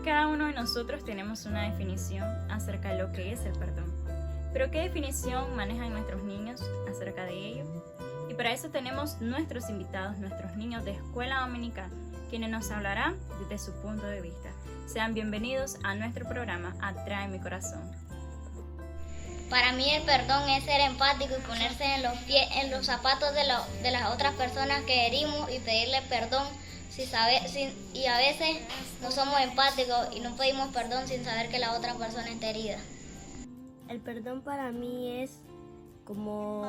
Cada uno de nosotros tenemos una definición acerca de lo que es el perdón. Pero ¿qué definición manejan nuestros niños acerca de ello? Y para eso tenemos nuestros invitados, nuestros niños de escuela dominical, quienes nos hablarán desde su punto de vista. Sean bienvenidos a nuestro programa Atrae mi corazón. Para mí el perdón es ser empático y ponerse en los zapatos de las otras personas que herimos y pedirle perdón. Y a veces no somos empáticos y no pedimos perdón sin saber que la otra persona está herida. El perdón para mí es como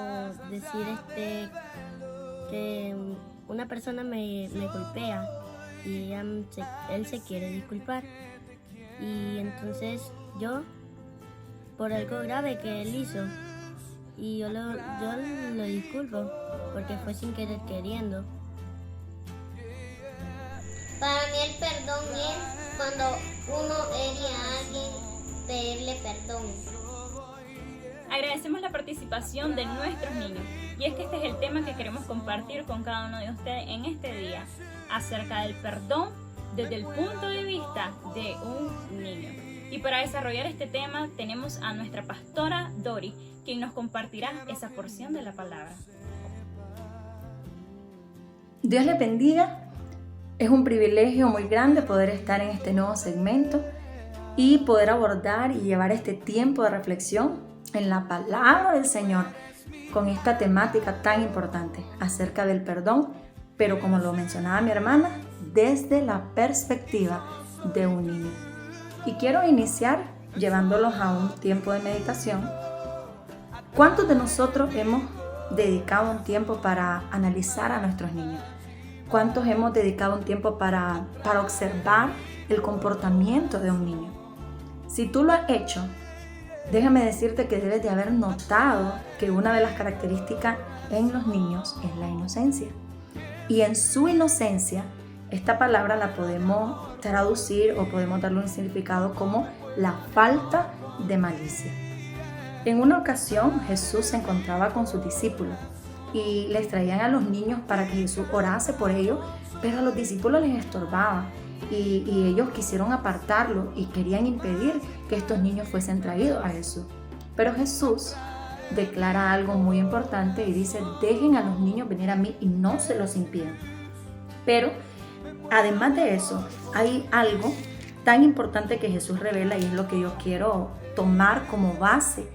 decir que una persona me golpea y él se quiere disculpar. Y entonces yo, por algo grave que él hizo, y yo lo disculpo porque fue sin querer queriendo. Para mí el perdón es cuando uno hiere a alguien, pedirle perdón. Agradecemos la participación de nuestros niños y es que este es el tema que queremos compartir con cada uno de ustedes en este día acerca del perdón desde el punto de vista de un niño. Y para desarrollar este tema tenemos a nuestra pastora Dori, quien nos compartirá esa porción de la palabra. Dios les bendiga. Es un privilegio muy grande poder estar en este nuevo segmento y poder abordar y llevar este tiempo de reflexión en la palabra del Señor con esta temática tan importante acerca del perdón, pero como lo mencionaba mi hermana, desde la perspectiva de un niño. Y quiero iniciar llevándolos a un tiempo de meditación. ¿Cuántos de nosotros hemos dedicado un tiempo para analizar a nuestros niños? ¿Cuántos hemos dedicado un tiempo para observar el comportamiento de un niño? Si tú lo has hecho, déjame decirte que debes de haber notado que una de las características en los niños es la inocencia. Y en su inocencia, esta palabra la podemos traducir o podemos darle un significado como la falta de malicia. En una ocasión, Jesús se encontraba con sus discípulos y les traían a los niños para que Jesús orase por ellos, pero a los discípulos les estorbaba y ellos quisieron apartarlo y querían impedir que estos niños fuesen traídos a Jesús. Pero Jesús declara algo muy importante y dice: dejen a los niños venir a mí y no se los impidan. Pero además de eso, hay algo tan importante que Jesús revela y es lo que yo quiero tomar como base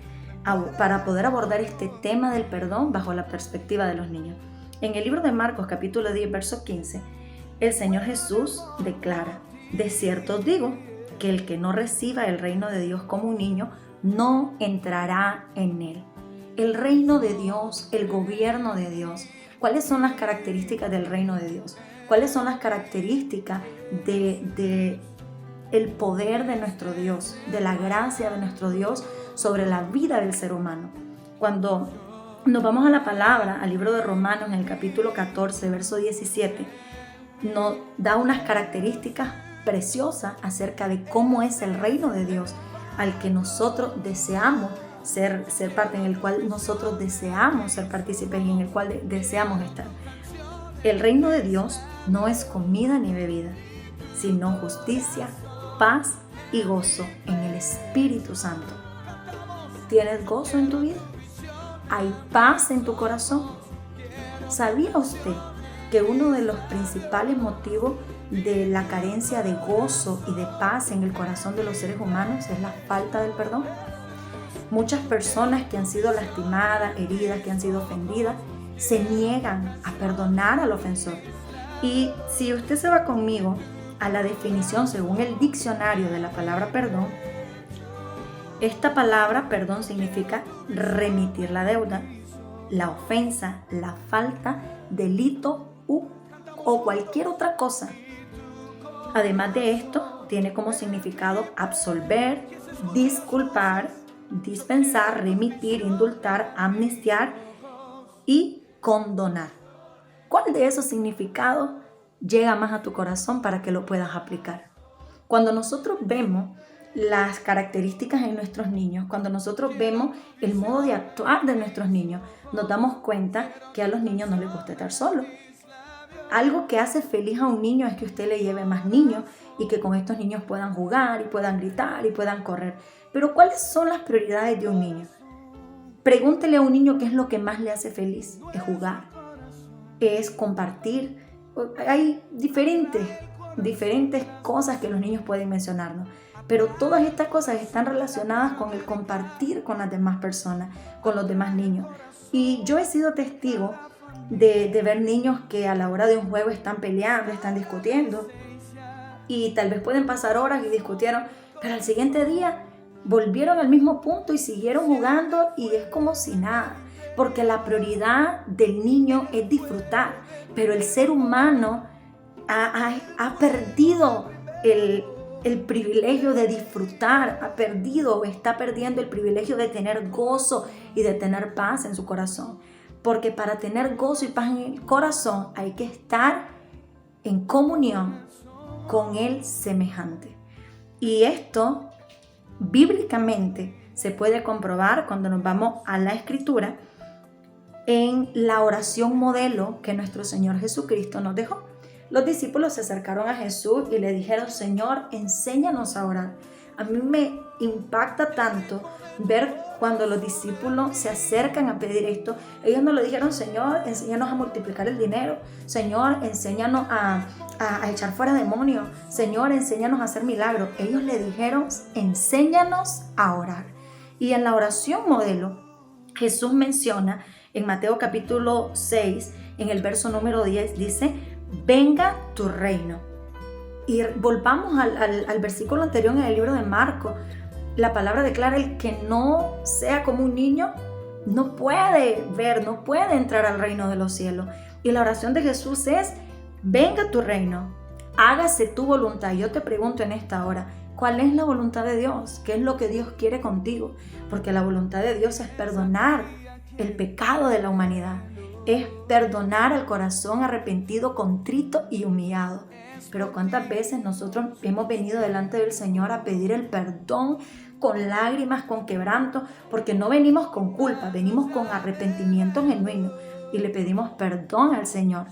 para poder abordar este tema del perdón bajo la perspectiva de los niños. En el libro de Marcos, capítulo 10, verso 15, el Señor Jesús declara: de cierto os digo que el que no reciba el reino de Dios como un niño, no entrará en él. El reino de Dios, el gobierno de Dios. ¿Cuáles son las características del reino de Dios? ¿Cuáles son las características de el poder de nuestro Dios, de la gracia de nuestro Dios sobre la vida del ser humano? Cuando nos vamos a la palabra, al libro de Romanos, en el capítulo 14, verso 17, nos da unas características preciosas acerca de cómo es el reino de Dios al que nosotros deseamos ser parte, en el cual nosotros deseamos ser partícipes y en el cual deseamos estar. El reino de Dios no es comida ni bebida, sino justicia, paz y gozo en el Espíritu Santo. ¿Tienes gozo en tu vida? ¿Hay paz en tu corazón? ¿Sabía usted que uno de los principales motivos de la carencia de gozo y de paz en el corazón de los seres humanos es la falta del perdón? Muchas personas que han sido lastimadas, heridas, que han sido ofendidas, se niegan a perdonar al ofensor. Y si usted se va conmigo a la definición según el diccionario de la palabra perdón, esta palabra perdón significa remitir la deuda, la ofensa, la falta, delito o cualquier otra cosa. Además de esto, tiene como significado absolver, disculpar, dispensar, remitir, indultar, amnistiar y condonar. ¿Cuál de esos significados llega más a tu corazón para que lo puedas aplicar? Cuando nosotros vemos las características en nuestros niños, cuando nosotros vemos el modo de actuar de nuestros niños, nos damos cuenta que a los niños no les gusta estar solos. algo que hace feliz a un niño es que usted le lleve más niños y que con estos niños puedan jugar y puedan gritar y puedan correr. Pero ¿cuáles son las prioridades de un niño? Pregúntele a un niño qué es lo que más le hace feliz. Es jugar, es compartir. Hay diferentes cosas que los niños pueden mencionarnos, pero todas estas cosas están relacionadas con el compartir con las demás personas, con los demás niños. Y yo he sido testigo de ver niños que a la hora de un juego están peleando, están discutiendo, y tal vez pueden pasar horas y discutieron, pero al siguiente día volvieron al mismo punto y siguieron jugando, y es como si nada, porque la prioridad del niño es disfrutar, pero el ser humano ha perdido el privilegio de disfrutar, está perdiendo el privilegio de tener gozo y de tener paz en su corazón. Porque para tener gozo y paz en el corazón hay que estar en comunión con el semejante. Y esto bíblicamente se puede comprobar cuando nos vamos a la Escritura en la oración modelo que nuestro Señor Jesucristo nos dejó. Los discípulos se acercaron a Jesús y le dijeron: Señor, enséñanos a orar. A mí me impacta tanto ver cuando los discípulos se acercan a pedir esto. Ellos no le dijeron: Señor, enséñanos a multiplicar el dinero. Señor, enséñanos a echar fuera demonios. Señor, enséñanos a hacer milagros. Ellos le dijeron: enséñanos a orar. Y en la oración modelo, Jesús menciona en Mateo capítulo 6, en el verso número 10, dice: venga tu reino. Y volvamos al versículo anterior en el libro de Marcos. La palabra declara: el que no sea como un niño no puede ver, no puede entrar al reino de los cielos. Y la oración de Jesús es: venga tu reino, hágase tu voluntad. Yo te pregunto en esta hora, ¿cuál es la voluntad de Dios? ¿Qué es lo que Dios quiere contigo? Porque la voluntad de Dios es perdonar el pecado de la humanidad, es perdonar al corazón arrepentido, contrito y humillado. Pero ¿cuántas veces nosotros hemos venido delante del Señor a pedir el perdón con lágrimas, con quebranto? Porque no venimos con culpa, venimos con arrepentimiento genuino y le pedimos perdón al Señor.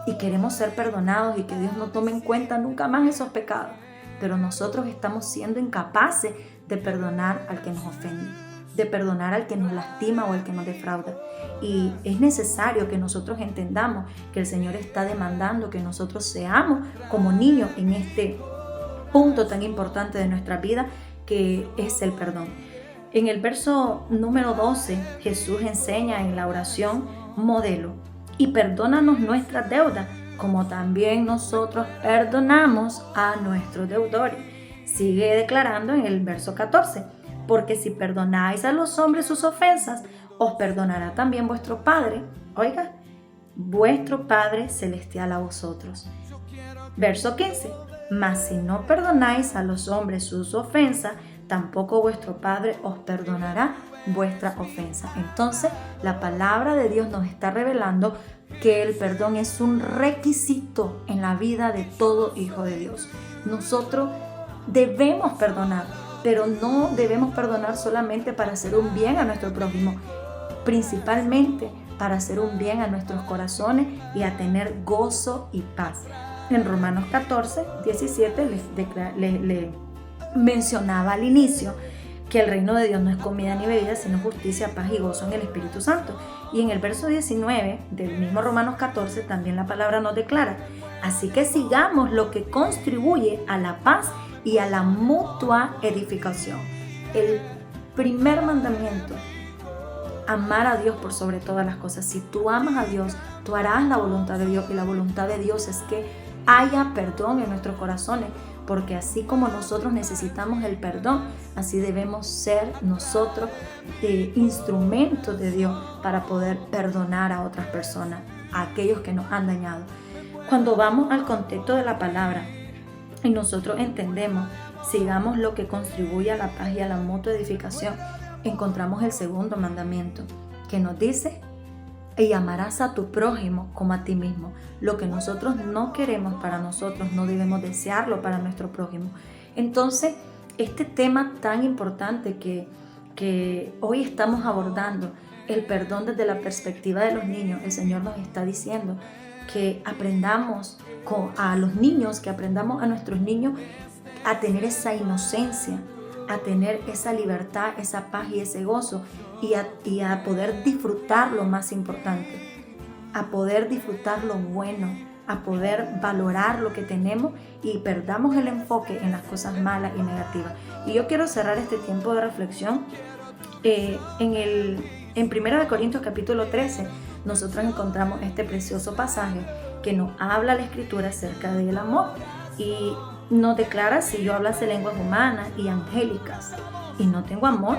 Y queremos ser perdonados y que Dios no tome en cuenta nunca más esos pecados. Pero nosotros estamos siendo incapaces de perdonar al que nos ofende, de perdonar al que nos lastima o al que nos defrauda. Y es necesario que nosotros entendamos que el Señor está demandando que nosotros seamos como niños en este punto tan importante de nuestra vida, que es el perdón. En el verso número 12, Jesús enseña en la oración modelo: y perdónanos nuestras deudas, como también nosotros perdonamos a nuestros deudores. Sigue declarando en el verso 14: porque si perdonáis a los hombres sus ofensas, os perdonará también vuestro Padre. Oiga, vuestro Padre celestial a vosotros. Verso 15: mas si no perdonáis a los hombres sus ofensas, tampoco vuestro Padre os perdonará vuestra ofensa. Entonces, la palabra de Dios nos está revelando que el perdón es un requisito en la vida de todo hijo de Dios. Nosotros debemos perdonar, pero no debemos perdonar solamente para hacer un bien a nuestro prójimo, principalmente para hacer un bien a nuestros corazones y a tener gozo y paz. En Romanos 14, 17 le mencionaba al inicio que el reino de Dios no es comida ni bebida, sino justicia, paz y gozo en el Espíritu Santo. Y en el verso 19 del mismo Romanos 14 también la palabra nos declara: así que sigamos lo que contribuye a la paz y a la mutua edificación. El primer mandamiento: amar a Dios por sobre todas las cosas. Si tú amas a Dios, tú harás la voluntad de Dios, y la voluntad de Dios es que haya perdón en nuestros corazones, porque así como nosotros necesitamos el perdón, así debemos ser nosotros instrumentos de Dios para poder perdonar a otras personas, a aquellos que nos han dañado. Cuando vamos al contexto de la palabra y nosotros entendemos, sigamos lo que contribuye a la paz y a la mutua edificación, encontramos el segundo mandamiento, que nos dice: y amarás a tu prójimo como a ti mismo. Lo que nosotros no queremos para nosotros, no debemos desearlo para nuestro prójimo. Entonces, este tema tan importante que hoy estamos abordando, el perdón desde la perspectiva de los niños, el Señor nos está diciendo que aprendamos a los niños, que aprendamos a nuestros niños a tener esa inocencia, a tener esa libertad, esa paz y ese gozo y a poder disfrutar lo más importante, a poder disfrutar lo bueno, a poder valorar lo que tenemos y perdamos el enfoque en las cosas malas y negativas. Y yo quiero cerrar este tiempo de reflexión en 1 Corintios capítulo 13. Nosotros encontramos este precioso pasaje que nos habla la Escritura acerca del amor y nos declara: si yo hablase lenguas humanas y angélicas y no tengo amor,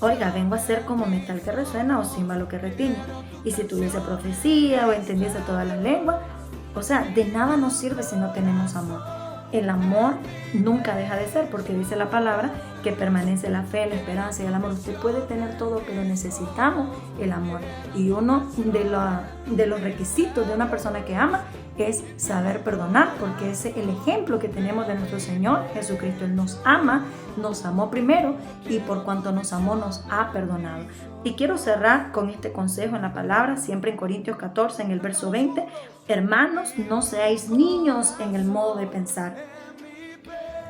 oiga, vengo a ser como metal que resuena o címbalo que retiñe. Y si tuviese profecía o entendiese todas las lenguas, o sea, de nada nos sirve si no tenemos amor. El amor nunca deja de ser, porque dice la palabra que permanece la fe, la esperanza y el amor. Usted puede tener todo, pero necesitamos el amor. Y uno de los requisitos de una persona que ama es saber perdonar, porque ese es el ejemplo que tenemos de nuestro Señor Jesucristo. Él nos ama, nos amó primero y por cuanto nos amó nos ha perdonado. Y quiero cerrar con este consejo en la palabra, siempre en Corintios 14, en el verso 20. Hermanos, no seáis niños en el modo de pensar.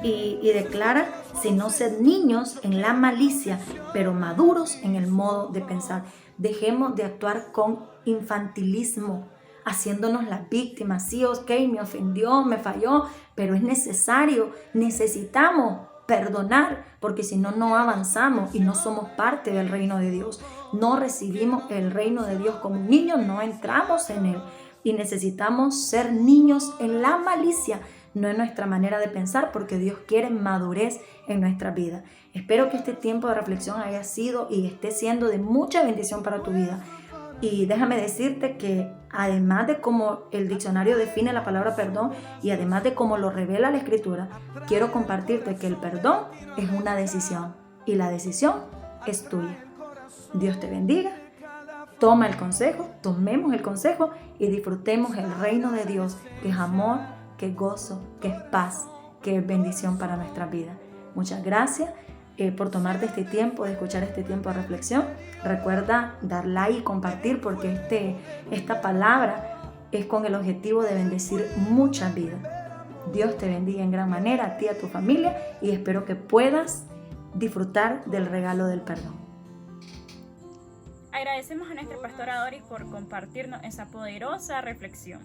Y declara: sino sed niños en la malicia, pero maduros en el modo de pensar. Dejemos de actuar con infantilismo, haciéndonos las víctimas. Sí, ok, me ofendió, me falló, pero es necesario, necesitamos perdonar, porque si no, no avanzamos y no somos parte del reino de Dios. No recibimos el reino de Dios como niños, no entramos en él. Y necesitamos ser niños en la malicia, no en nuestra manera de pensar, porque Dios quiere madurez en nuestra vida. Espero que este tiempo de reflexión haya sido y esté siendo de mucha bendición para tu vida. Y déjame decirte que además de cómo el diccionario define la palabra perdón y además de cómo lo revela la Escritura, quiero compartirte que el perdón es una decisión y la decisión es tuya. Dios te bendiga. Toma el consejo, tomemos el consejo y disfrutemos el reino de Dios, que es amor, que es gozo, que es paz, que es bendición para nuestra vida. Muchas gracias por tomarte este tiempo, de escuchar este tiempo de reflexión. Recuerda dar like y compartir, porque esta palabra es con el objetivo de bendecir muchas vidas. Dios te bendiga en gran manera, a ti y a tu familia, y espero que puedas disfrutar del regalo del perdón. Agradecemos a nuestra pastora Doris por compartirnos esa poderosa reflexión.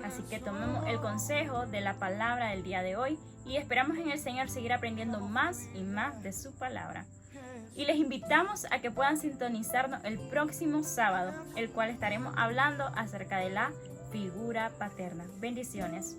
Así que tomemos el consejo de la palabra del día de hoy y esperamos en el Señor seguir aprendiendo más y más de su palabra. Y les invitamos a que puedan sintonizarnos el próximo sábado, el cual estaremos hablando acerca de la figura paterna. Bendiciones.